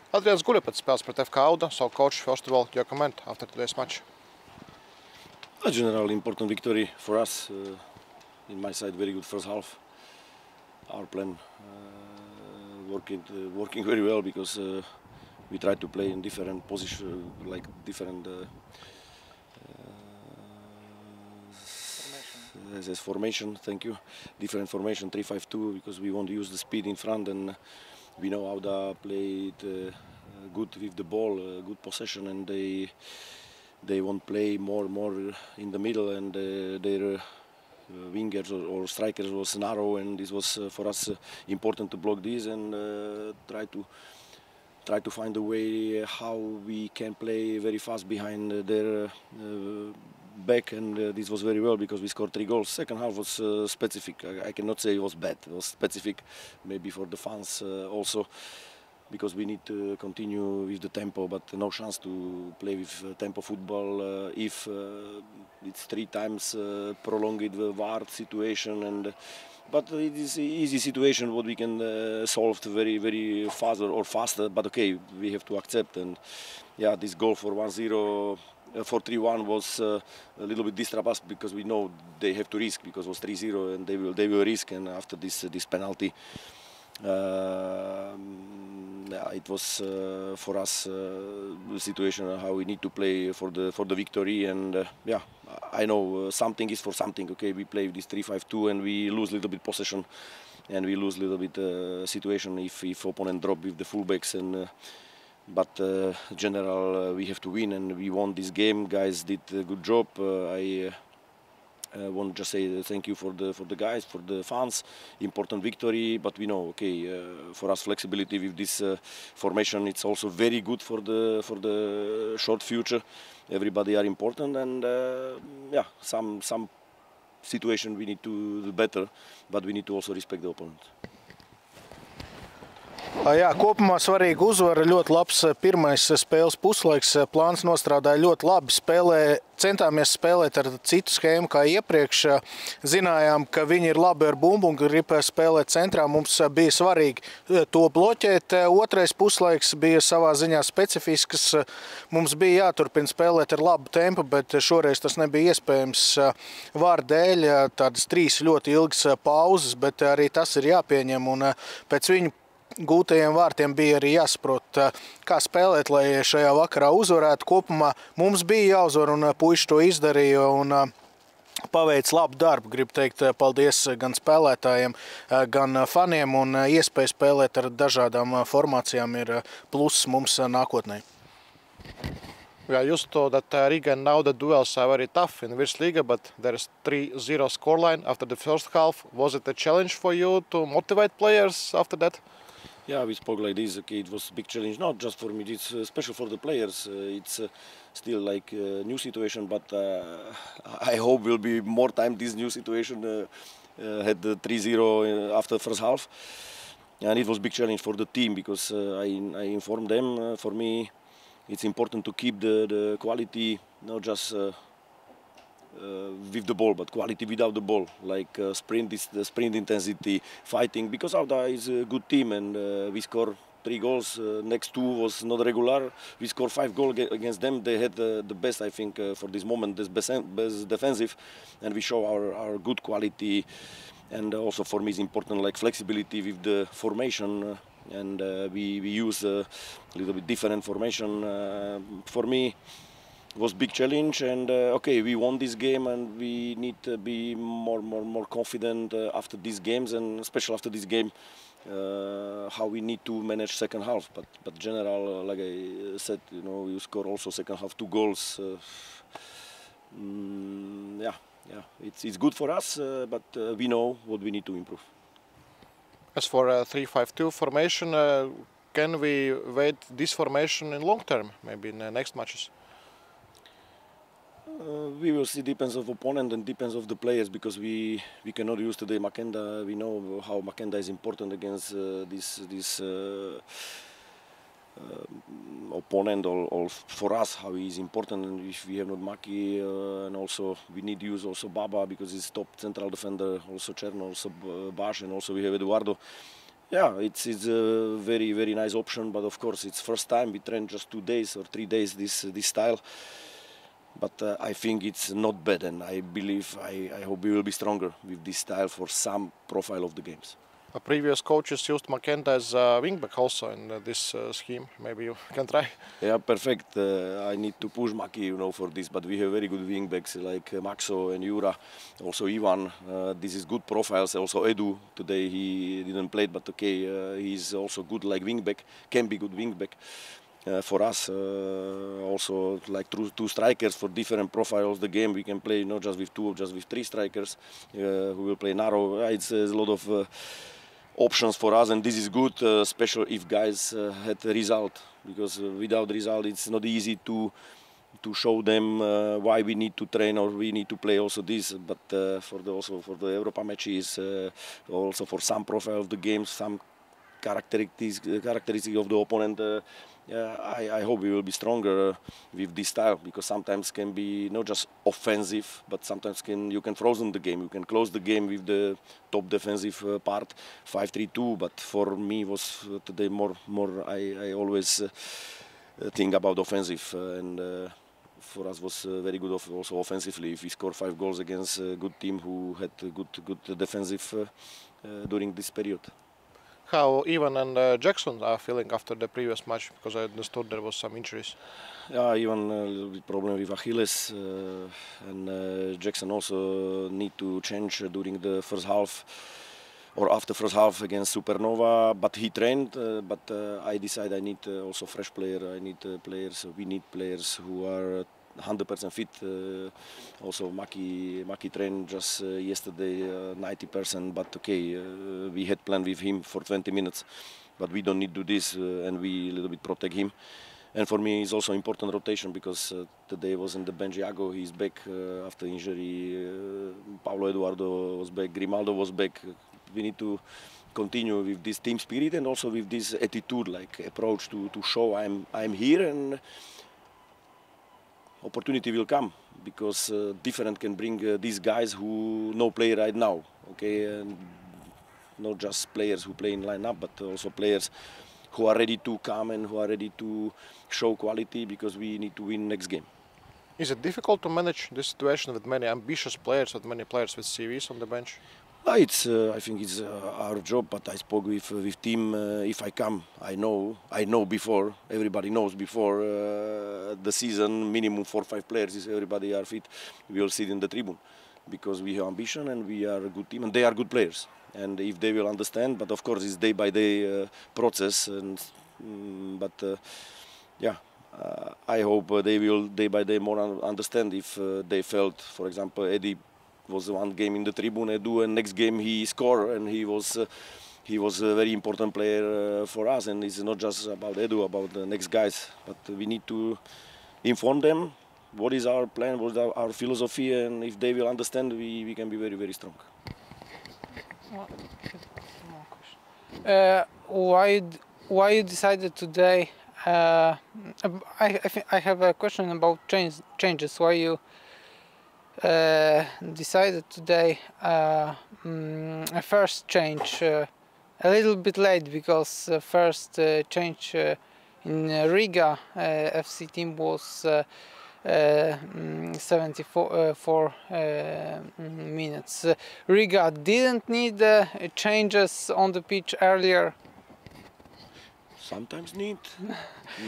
Adrians Gula pēc spēles pret FK Auda. So coach, first of all, your comment after today's match? A general important victory for us. In my side, very good first half. Our plan working very well because we try to play in different positions, like different formation. Thank you. Different formation, 3-5-2, because we want to use the speed in front, and we know Auda played good with the ball, good possession, and they want to play more in the middle, and their wingers or strikers was narrow, and this was for us important to block this and try to find a way how we can play very fast behind their back, and this was very well because we scored 3 goals. Second half was specific. I cannot say it was bad. It was specific, maybe for the fans also, because we need to continue with the tempo, but no chance to play with tempo football if it's 3 times prolonged VAR situation. And but it is easy situation what we can solve very fast or faster. But okay, we have to accept. And yeah, this goal for 1-0. For 3-1 was a little bit disturb us because we know they have to risk because it was 3-0 and they will risk, and after this penalty, it was for us the situation how we need to play for the victory. And yeah, I know something is for something. Okay, we play this 3-5-2 and we lose a little bit possession, and we lose a little bit situation if opponent drop with the fullbacks and. But general, we have to win, and we won this game. Guys did a good job. I want to just say thank you for the guys, for the fans. Important victory, but we know, okay, for us flexibility with this formation, it's also very good for the short future. Everybody are important, and yeah, some situation we need to do better, but we need to also respect the opponent. Jā, kopumā svarīga uzvara, ļoti labs pirmais spēles puslaiks. Plāns nostrādāja ļoti labi. Centāmies spēlēt ar citu schēmu kā iepriekš. Zinājām, ka viņi ir labi ar bumbu un grib spēlēt centrā. Mums bija svarīgi to bloķēt. Otrais puslaiks bija savā ziņā specifisks. Mums bija jāturpina spēlēt ar labu tempu, bet šoreiz tas nebija iespējams VAR dēļ. Tādas 3 ļoti ilgas pauzes, bet arī tas ir jāpieņem. Un pēc viņu gūtajiem vārtiem bija arī jāsaprot, kā spēlēt, lai šajā vakarā uzvarētu. Kopumā mums bija jāuzvar, un puiši to izdarīja un paveic labu darbu. Gribu teikt paldies gan spēlētājiem, gan faniem, un iespēja spēlēt ar dažādām formācijām ir pluss mums nākotnē. We are used to that Riga and Auda duels are very tough in Virslīga, but there is 3-0 scoreline after the first half. Was it a challenge for you to motivate players after that? Yeah, we spoke like this. Okay, it was a big challenge, not just for me. It's special for the players. It's still like a new situation, but I hope will be more time. This new situation had 3-0 after the first half, and it was a big challenge for the team because I informed them. For me, it's important to keep the quality, not just with the ball, but quality without the ball, like the sprint intensity, fighting, because Auda is a good team, and we score 3 goals. Next 2 was not regular. We scored 5 goals against them. They had the best, I think, for this moment, the best defensive, and we show our good quality. And also for me, it's important, like flexibility with the formation, and we use a little bit different formation. For me, it was a big challenge, and okay, we won this game, and we need to be more confident after these games, and especially after this game, how we need to manage second half. But general, like I said, you know, you score also second half 2 goals. Yeah, it's good for us, but we know what we need to improve. As for a 3-5-2 formation, can we wait this formation in long term, maybe in the next matches? We will see. Depends of opponent and depends of the players, because we cannot use today Makenda. We know how Makenda is important against this opponent, or for us how he is important. And if we have not Maki, and also we need to use also Baba because he's top central defender, also Cherno, also Baš, and also we have Eduardo. Yeah, it's a very, very nice option, but of course it's first time we train just 2 days or 3 days this style. But I think it's not bad, and I believe, I hope we will be stronger with this style for some profile of the games. Previous coaches used Makenta as a wingback also in this scheme. Maybe you can try. Yeah, perfect. I need to push Maki, you know, for this. But we have very good wingbacks like Maxo and Jura, also Ivan. This is good profiles. Also Edu today he didn't play, but okay, he's also good like wingback. Can be good wingback. For us, also like two strikers for different profiles of the game. We can play not just with 2, just with 3 strikers who will play narrow. It's a lot of options for us, and this is good, especially if guys had a result, because without result it's not easy to show them why we need to train or we need to play also this. But also for the Europa matches, also for some profile of the games, some characteristics of the opponent. I hope we will be stronger with this style, because sometimes can be not just offensive, but sometimes you can frozen the game. You can close the game with the top defensive part, 5-3-2. But for me was today more. I always think about offensive, and for us was very good also offensively. If we score 5 goals against a good team who had good defensive during this period. How Ivan and Jackson are feeling after the previous match? Because I understood there was some injuries. Yeah, Ivan a little bit problem with Achilles, and Jackson also need to change during the first half or after first half against Supernova. But he trained. But I decided I need also fresh player. I need players. We need players who are 100% fit. Also Maki trained just yesterday 90%, but okay, we had planned with him for 20 minutes, but we don't need to do this, and we a little bit protect him. And for me it's also important rotation, because today was in the bench Iago, he's back after injury, Paulo Eduardo was back, Grimaldo was back. We need to continue with this team spirit and also with this attitude, like approach to show I'm here, and opportunity will come, because different can bring these guys who no play right now, okay, and not just players who play in line-up, but also players who are ready to come and who are ready to show quality, because we need to win next game. Is it difficult to manage this situation with many ambitious players, with many players with CVs on the bench? I think it's our job, but I spoke with team. If I come, I know before, everybody knows before the season, minimum 4 or 5 players, if everybody are fit, we will sit in the tribune, because we have ambition and we are a good team and they are good players. And if they will understand, but of course it's day by day process, and I hope they will day by day more understand. If they felt, for example, Eddie was one game in the tribune, Edu, and next game he scored, and he was a very important player for us. And it's not just about Edu, about the next guys, but we need to inform them what is our plan, what is our philosophy, and if they will understand, we can be very, very strong. Why you decided today? I have a question about changes. Why you decided today a first change a little bit late, because first change in Riga FC team was 74 minutes. Riga didn't need changes on the pitch earlier. Sometimes need.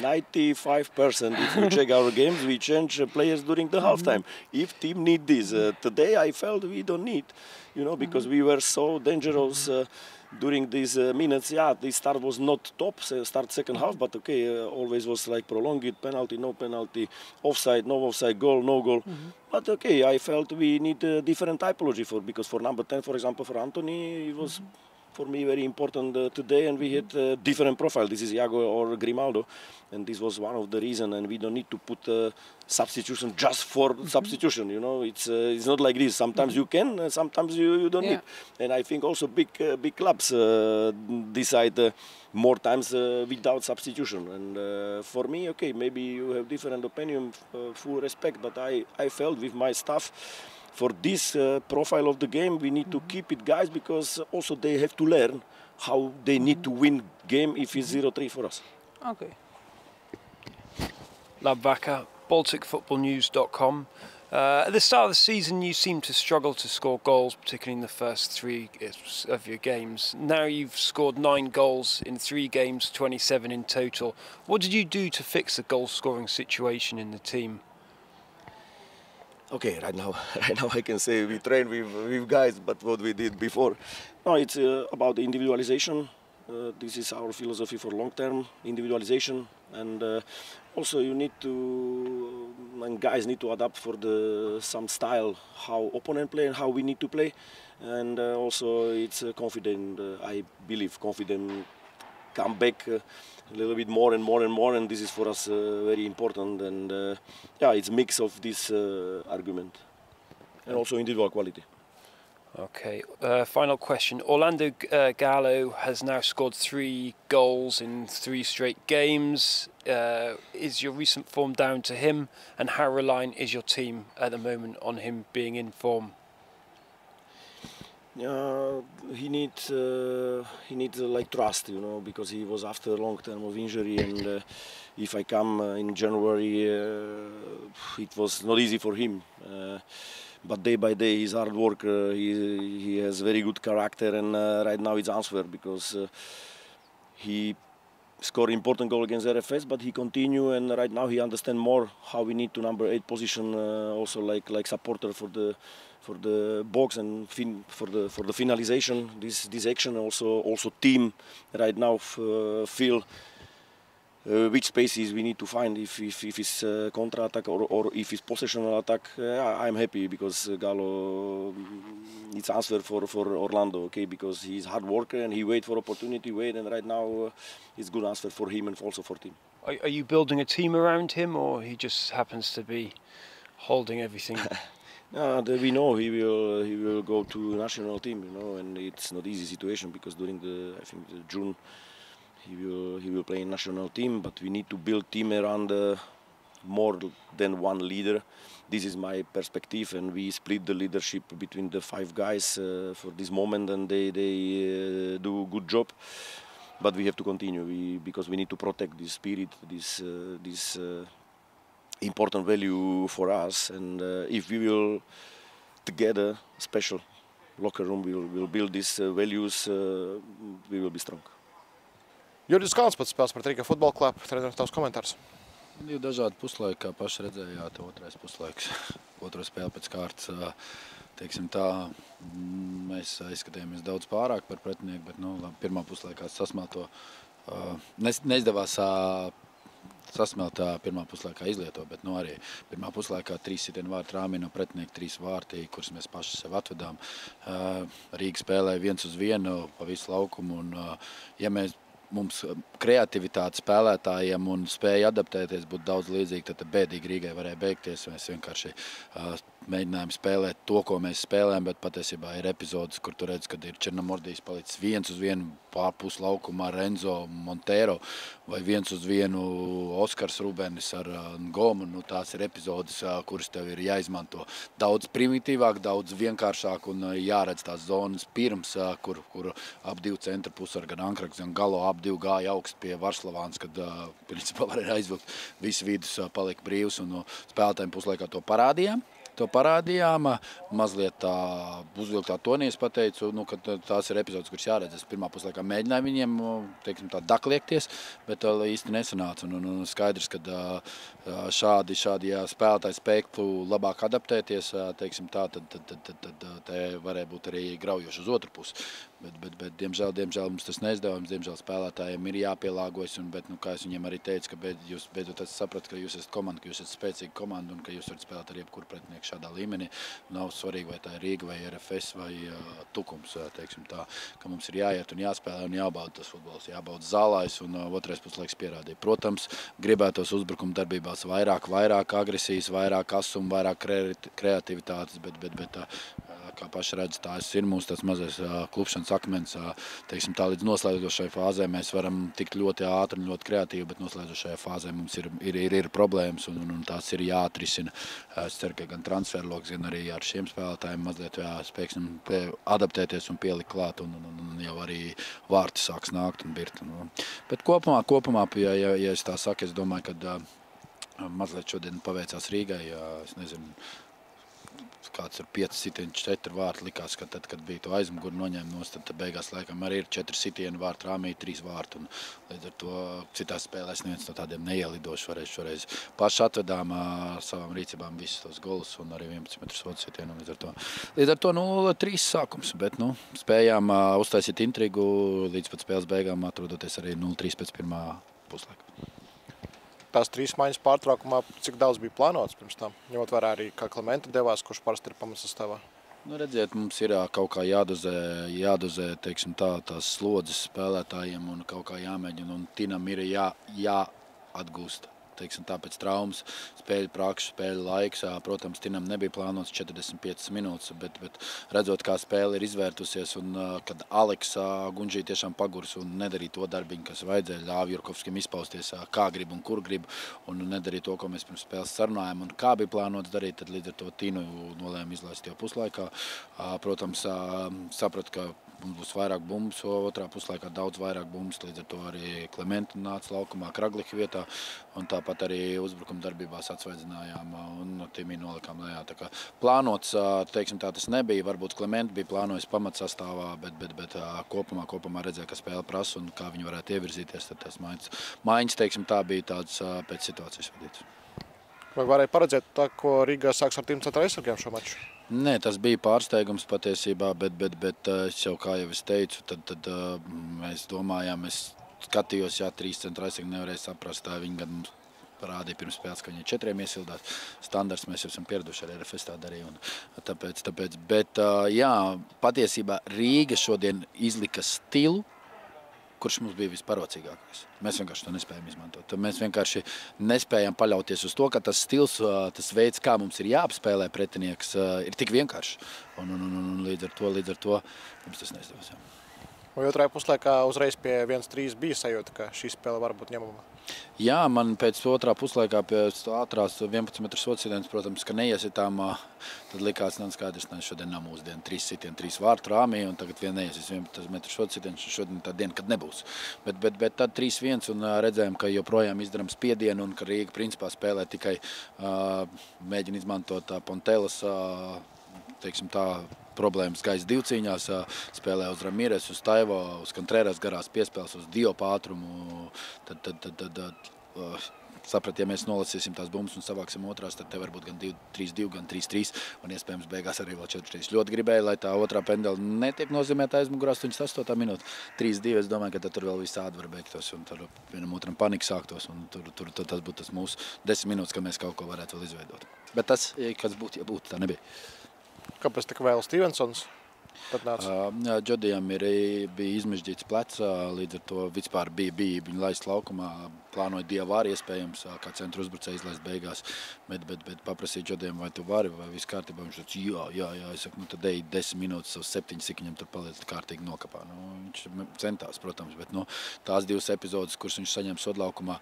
95%, if you check our games, we change players during the halftime. If team need this, today I felt we don't need, because we were so dangerous during these minutes. Yeah, the start was not top, start second half, but okay, always was like prolonged, penalty, no penalty, offside, no offside, goal, no goal. But okay, I felt we need a different typology because for number 10, for example, for Anthony, it was for me very important today, and we had a different profile. This is Iago or Grimaldo, and this was one of the reasons. And we don't need to put substitution just for substitution. It's not like this. Sometimes you can, sometimes you don't need. And I think also big clubs decide more times without substitution. And for me, okay, maybe you have different opinion, full respect, but I felt with my staff, for this profile of the game, we need to keep it, guys, because also they have to learn how they need to win game if it's 0-3 for us. Okay. Labvaka, BalticFootballNews.com. At the start of the season, you seemed to struggle to score goals, particularly in the first 3 of your games. Now you've scored 9 goals in 3 games, 27 in total. What did you do to fix the goal-scoring situation in the team? Okay, right now I can say we train with guys, but what we did before. No, it's about the individualization. This is our philosophy for long-term individualization, and also you need to, and guys need to adapt for some style how opponent play and how we need to play, and also it's confident. I believe confident come back a little bit more and more and more, and this is for us very important. And yeah, it's a mix of this argument and also individual quality. Okay, final question. Orlando Gallo has now scored 3 goals in 3 straight games. Is your recent form down to him, and how reliant is your team at the moment on him being in form? He needs like trust, you know, because he was after a long term of injury, and if I come in January, it was not easy for him. But day by day, he's hard worker. He has very good character, and right now it's answer because he scored important goal against RFS, but he continue, and right now he understand more how we need to number 8 position, also like supporter for the box and for the finalization. This action also team right now feel. Which spaces we need to find if it's counter-attack or if it's possessional attack. I'm happy because Gallo needs answer for Orlando, okay, because he's hard worker and he wait for opportunity, and right now it's good answer for him and also for team. Are you building a team around him, or he just happens to be holding everything? We know he will go to national team, you know, and it's not easy situation because during I think June. He will play in national team, but we need to build team around more than one leader. This is my perspective, and we split the leadership between the 5 guys for this moment, and they do a good job. But we have to continue because we need to protect this spirit, this important value for us. And if we will together, special locker room, we'll build these values, we will be strong. Jurģis Kalns pats spēles pret Riga futbola klubu. Treneris, tavs komentārs? 2 dažādi puslaiki, kā paši redzējāt. Otrais puslaiks, otro spēle pēc kārtas. Teiksim tā, mēs izskatījāmies daudz pārāk par pretinieku, bet pirmā puslaikā sasmelto neizdevās sasmelt pirmā puslaikā izlieto, bet arī pirmā puslaikā 3 sitienu vārti rāmī no pretinieku, 3 vārti, kurus mēs paši sev atvedām. Rīga spēlēja 1-1 pa visu laukumu, un ja mums kreativitāte spēlētājiem un spēja adaptēties būtu daudz līdzīgi, tad bēdīgi Rīgai varēja beigties. Mēs vienkārši mēģinājām spēlēt to, ko mēs spēlējam, bet patiesībā ir epizodes, kur tu redz, kad ir Černomordijs palicis 1-1 pārpus laukumā Renzo Montero vai 1-1 Oskars Rubenis ar Gomu. Tās ir epizodes, kuras tev ir jāizmanto daudz primitīvāk, daudz vienkāršāk un jāredz tās zonas pirms, kur ap 2 centra pusargi gan Ankraks, gan Galo ap 2 gāja augst pie Varslavāns, kad principā varēja aizvilkt visu vidus, palika brīvs, un spēlētājiem puslaikā to parādījām. Mazliet tā uzvilktā tonī es pateicu, ka tās ir epizodes, kuras jāredz. Es pirmā puslaikā mēģināju viņiem, teiksim tā, dakliekties, bet īsti nesanāca. Un skaidrs, ka šādi ja spēlētāji spēktu labāk adaptēties, teiksim tā, tad te varēja būt arī graujoši uz otru pusi. Bet diemžēl mums tas neizdevums, diemžēl spēlētājiem ir jāpielāgojas, bet, kā es viņiem arī teicu, ka jūs beidzot sapratu, ka jūs esat komanda, ka jūs esat spēcīga komanda un ka jūs varat spēlēt ar jebkuru pretinieku šādā līmenī. Nav svarīgi, vai tā ir Rīga vai RFS vai Tukums, teiksim tā, ka mums ir jāiet un jāspēlē un jābauda tas futbols, jābauda zālājs, un otrais puslaiks pierādīja. Protams, gribētos uzbrukuma darbībās vairāk agresijas, vairāk asuma, vairāk kreativitātes, bet kā paši redz, tās ir mūsu tāds mazais klupšanas akmens. Teiksim tā, līdz noslēdzošai fāzē mēs varam tikt ļoti ātri un ļoti kreatīvi, bet noslēdzošajā fāzē mums ir problēmas un tās ir jāatrisina. Es ceru, ka gan transferloks, gan arī ar šiem spēlētājiem mazliet spēksim adaptēties un pielikt klāt un jau arī vārti sāks nākt un birt. Bet kopumā, ja es tā saku, es domāju, ka mazliet šodien paveicās Rīgai, es nezinu, kāds ir 5 sitieni, 4 vārti likās, ka tad, kad bija to aizmuguri noņēma nost, tad beigās laikam arī ir 4 sitieni vārti, rāmī 3 vārti, un līdz ar to citās spēlēs neviens no tādiem neielidoši šoreiz paši atvedām savām rīcībām visus tos golus un arī 11 metru sodu sitienu, līdz ar to 0-3 sākums, bet, spējām uztaisīt intrigu līdz pat spēles beigām, atrodoties arī 0-3 pēc pirmā puslaika. Tās 3 maiņas pārtraukumā, cik daudz bija plānots pirms tam? Ņemot vērā arī, kā Klimenta devās, kurš parasti ir pamatsastāvā. Redziet, mums ir kaut kā jādozē teiksim tā, tās slodzes spēlētājiem un kaut kā jāmēģina, un Tinam ir jāatgūst. Teiksim tā, pēc traumas, spēļu prakšu, spēļu laiks. Protams, Tinam nebija plānots 45 minūtes, bet redzot, kā spēle ir izvērtusies, un kad Aleks Gunžī tiešām pagurs un nedarīja to darbiņu, kas vajadzēja, ļāva Jurkovskim izpausties, kā grib un kur grib, un nedarīja to, ko mēs pirms spēles sarunājām, un kā bija plānots darīt, tad līdz ar to Tinu nolēma izlaist jau puslaikā. Protams, sapratu, ka mums būs vairāk bumbas, otrā puslaikā daudz vairāk bumbas, līdz ar to arī Klimenta nāca laukumā Kragliha vietā, un tāpat arī uzbrukuma darbībās atsvaidzinājām un Timī nolikām lejā. Tā kā plānots, teiksim tā, tas nebija, varbūt Klimenta bija plānojis pamatsastāvā, bet kopumā redzēja, ka spēle prasa un kā viņi varētu ievirzīties, tad tās maiņas, teiksim tā, bija tāds pēc situācijas vadīts. Vai varēja paredzēt tā, ko Rīgā sāks ar tiem centra aizsargiem šo maču? Nē, tas bija pārsteigums patiesībā, bet jau, kā jau es teicu, tad mēs domājām, es skatījos, 3 centra aizsargi nevarēja saprast, tā viņi gan mums parādīja pirms spēles, ka viņi 4 iesildās. Standarts mēs jau esam pieraduši ar RFS tā darīju. Tāpēc, bet patiesībā Rīga šodien izlika stilu, kurš mums bija visparocīgākais. Mēs vienkārši to nespējam izmantot. Mēs vienkārši nespējam paļauties uz to, ka tas stils, tas veids, kā mums ir jāapspēlē pretinieks, ir tik vienkārši. Un līdz ar to mums tas neizdevās. Vai otrajā puslaikā uzreiz pie 1-3 bija sajūta, ka šī spēle var būt ņemama? Jā, man pēc otrā puslaikā pēc ātrās 11 metru sodu sitienas, protams, ka neiesitām, tad likās, skaidrs, šodien nav mūsu diena 3 sitieni, 3 vārtu rāmī, un tagad vien neiesis 11 metru sodu sitienas, šodien tā diena, kad nebūs. Bet tad 3-1 un redzējām, ka joprojām izdarām spiedienu un ka Rīga principā spēlē tikai mēģina izmantot Pontelas, teiksim tā, problēmas gaisa divcīņās, spēlē uz Ramires, uz Taivo, uz Kontreras garās piespēles, uz Diopa ātrumu. Tad saprat, ja mēs nolasīsim tās bumbas un savāksim otrās, tad te var būt gan 3-2, gan 3-3, un iespējams beigās arī vēl 4-3. Ļoti gribēju, lai tā otrā pendela netiek nozīmēta aizmugurā 88. minūte. 3-2, es domāju, ka tad tur vēl visādi var beigtos, un tur vienam otram panika sāktos, un tur tas būtu tas mūsu 10 minūtes, ka mēs kaut ko varētu vēl izveidot. Bet tas, kas būtu, ja būtu, tā nebija. Kāpēc tika vēl Stevensons? Džodijam bija izmežģīts plecs, līdz ar to vispār bija viņa laist laukumā, plānoja Dievu arī iespējams, kā centru uzbrucēju izlaist beigās, bet paprasīja Džodijam, vai tu vari, vai viss kārtībā, viņš teica, jā, es saku, tad ej 10 minūtes, savus 7 cik viņam tur paliec kārtīgi nokapā. Viņš centās, protams, bet tās 2 epizodes, kuras viņš saņem sodlaukumā,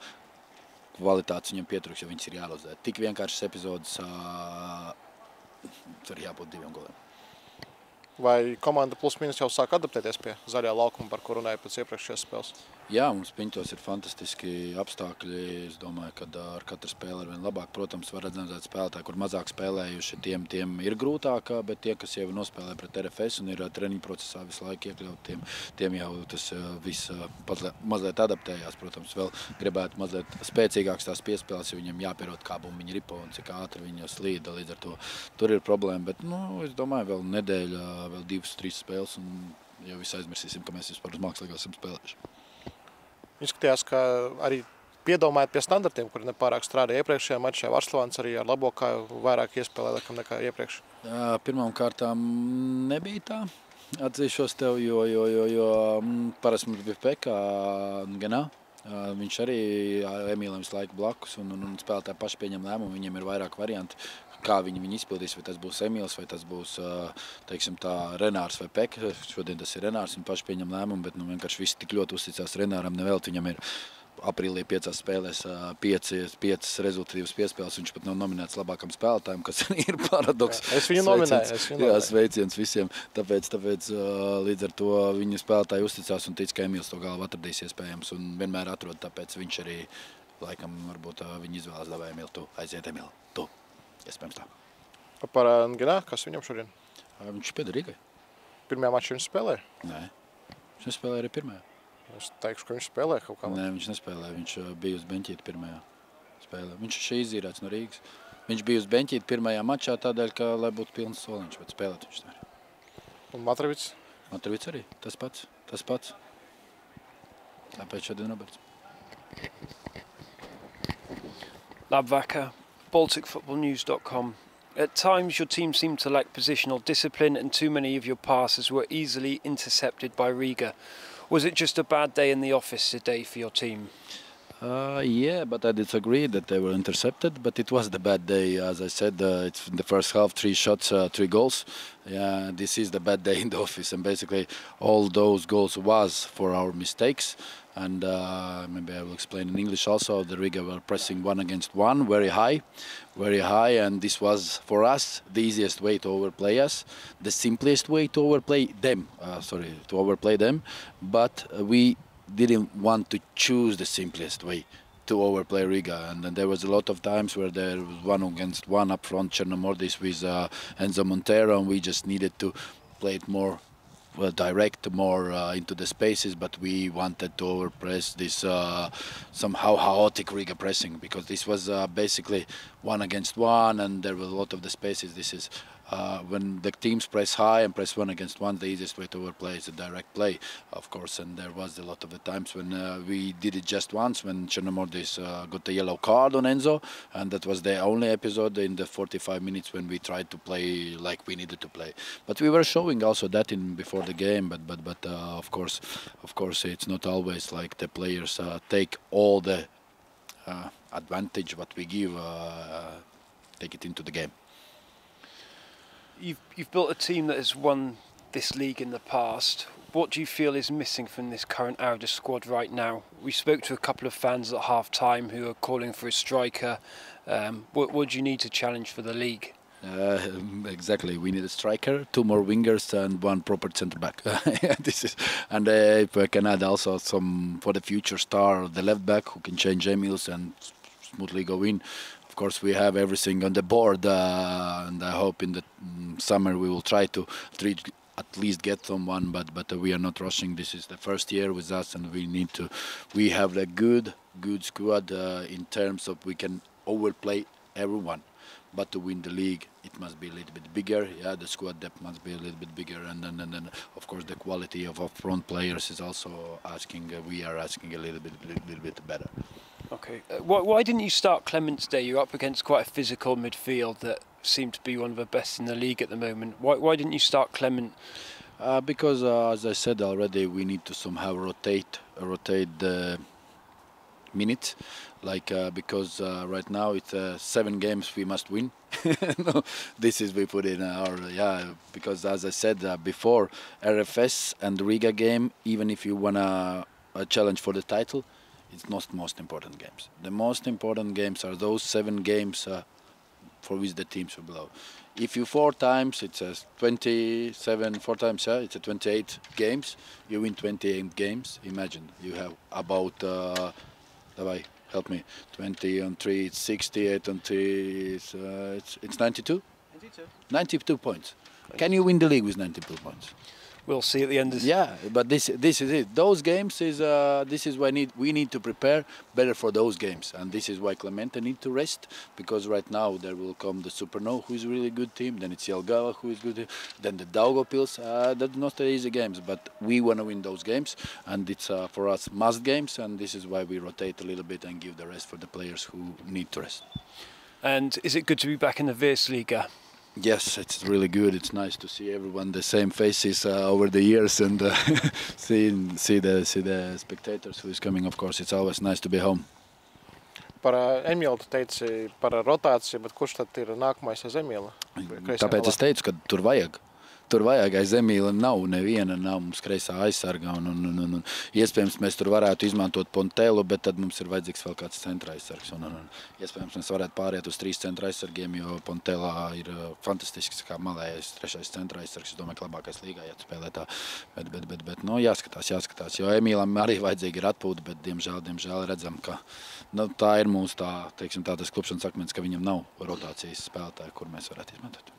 kvalitātes viņam pietrūks, jo viņas ir jālozē. Tik vienkāršas epizodes, tur jābūt 2 goliem. Vai komanda plus-minus jau sāk adaptēties pie zaļā laukuma, par ko runāja pēc iepriekšējās spēles? Jā, mums Piņķos ir fantastiski apstākļi. Es domāju, ka ar katru spēli ir vien labāk. Protams, var redzēt spēlētāji, kur mazāk spēlējuši, tiem ir grūtāk, bet tie, kas jau nospēlē pret RFS un ir treniņu procesā visu laiku iekļaut, tiem jau tas viss mazliet adaptējās. Protams, vēl gribētu mazliet spēcīgāks tās piespēles, jo viņiem jāpierod, kā bumbiņi ripo un cik ātri viņi slīda. Līdz ar to tur ir problēma, bet es domāju, vēl nedēļa, vēl 2-3 spēles un jau visu aizmirsīsim, ka mēs vispār uz mākslīgā esam spēlējuši. Izskatījās, ka arī piedomājot pie standartiem, kuri nepārāk strādāja iepriekšējā mačā. Varslavāns arī ar labo kā vairāk iespēlē nekā iepriekš. Pirmām kārtām nebija tā. Atzīšos tev, jo parasti mums bija Pekā Ganā. Viņš arī Emīlam visu laiku blakus un spēlētāji paši pieņem lēmumu, viņiem ir vairāk varianti, kā viņi izpildīs, vai tas būs Emīls, vai tas būs, teiksim tā, Renārs vai Peka. Šodien tas ir Renārs, viņi paši pieņem lēmumu, bet vienkārši visi tik ļoti uzticās Renāram, nevēlt viņam ir aprīlī 5 spēlēs 5 rezultatīvas piespēles. Viņš pat nav nominēts labākam spēlētājam, kas ir paradoks. Es viņu nominēju. Jā, sveiciens visiem. Tāpēc līdz ar to viņa spēlētāji uzticās un tic, ka Emīls to galvu atradīs iespējams un vienmēr atrod. Tāpēc viņš arī, laikam, varbūt viņa izvēlas davā Emīlu, tu aiziet Emīlu, tu. Iespējams tā. Par Ginā, kas viņam šodien? Viņš pieder Rigai. Pirmajā mačā viņš spēlēja? Nē, viņš nespēlēja arī pirmajā. Es teikšu, ka viņš spēlē kaut kā. Nē, viņš nespēlēja. Viņš bija uz beņķīti pirmajā spēlē. Viņš ir izīrēts no Rīgas. Viņš bija uz beņķīti pirmajā mačā tādēļ, ka, lai būtu pilns soliņš, bet spēlēt viņš tā ir. Un Matravits? Matravits arī. Tas pats. Tāpēc šodien Roberts. Labvakar, BalticFootballNews.com. At times your team seemed to lack positional discipline and too many of your passes were easily intercepted by Riga. Was it just a bad day in the office today for your team? Yeah, but I disagree that they were intercepted, but it was the bad day. As I said, it's in the first half, 3 shots, 3 goals. Yeah, this is the bad day in the office, and basically all those goals was for our mistakes. And maybe I will explain in English also. The Riga were pressing 1 against 1, very high, and this was for us the easiest way to overplay us, the simplest way to overplay them. But we didn't want to choose the simplest way to overplay Riga, and then there was a lot of times where there was 1 against 1 up front, Chernomordis with Enzo Montero, and we just needed to play it more direct, more into the spaces, but we wanted to overpress this somehow chaotic Riga pressing, because this was basically 1 against 1 and there were a lot of the spaces. This is when the teams press high and press 1 against 1, the easiest way to overplay is a direct play, of course, and there was a lot of the times when we did it just once, when Chernomordis got a yellow card on Enzo, and that was the only episode in the 45 minutes when we tried to play like we needed to play. But we were showing also that before the game, but of course it's not always like the players take all the advantage what we give, take it into the game. You've built a team that has won this league in the past. What do you feel is missing from this current Auda squad right now? We spoke to a couple of fans at half-time who are calling for a striker. What do you need to challenge for the league? Exactly, we need a striker, 2 more wingers and 1 proper centre-back. And if I can add also some for the future star, the left-back who can change Emils and smoothly go in. Of course, we have everything on the board, and I hope in the summer we will try to at least get someone, but we are not rushing. This is the first year with us, and we have a good squad in terms of we can overplay everyone. But to win the league, it must be a little bit bigger. Yeah, the squad depth must be a little bit bigger, and then of course the quality of our front players is also asking. We are asking a little bit better. Okay. Why didn't you start Clement today? You're up against quite a physical midfield that seemed to be one of the best in the league at the moment. Why didn't you start Clement? Because as I said already, we need to somehow rotate the minutes, because right now it's 7 games we must win. No, this is we put in our because as I said before, RFS and Riga game, even if you wanna a challenge for the title, it's not the most important games. The most important games are those 7 games for which the teams are below. If you 4 times, it's a 27, 4 times, it's a 28 games. You win 28 games. Imagine you have about, help me, 20 on 3, it's 68 on 3, it's 92? 92 points. Can you win the league with 92 points? We'll see at the end of the Yeah, but this is it. Those games is this is why we need to prepare better for those games, and this is why Clemente need to rest, because right now there will come the Superno, who is a really good team. Then it's Jelgava, who is good. Then the Daugavpils. That's not the easy games, but we want to win those games, and it's for us must games, and this is why we rotate a little bit and give the rest for the players who need to rest. And is it good to be back in the Versliga? Yes, it's really good. It's nice to see everyone the same faces over the years, and see the spectators who is coming. Of course, it's always nice to be home. Par Emilu tu teici par rotāciju, bet kurš tad ir nākamais aiz Emila? Tāpēc es teicu, ka tur vajag. Tur vajag aiz Emīla nav neviena, nav mums kreisā aizsarga. Un iespējams, mēs tur varētu izmantot Pontelu, bet tad mums ir vajadzīgs vēl kāds centra aizsargs. Iespējams, mēs varētu pāriet uz 3 centra aizsargiem, jo Pontelā ir fantastisks kā malējais 3. centra aizsargs. Es domāju, ka labākais līgā jāspēlē tā. Bet jāskatās, jo Emīlam arī vajadzīgi ir atpūta, bet diemžēl redzam, ka tā ir mūsu tas klupšanas akmens, ka viņam nav rotācijas spēlētāja, kur mēs varētu izmantot.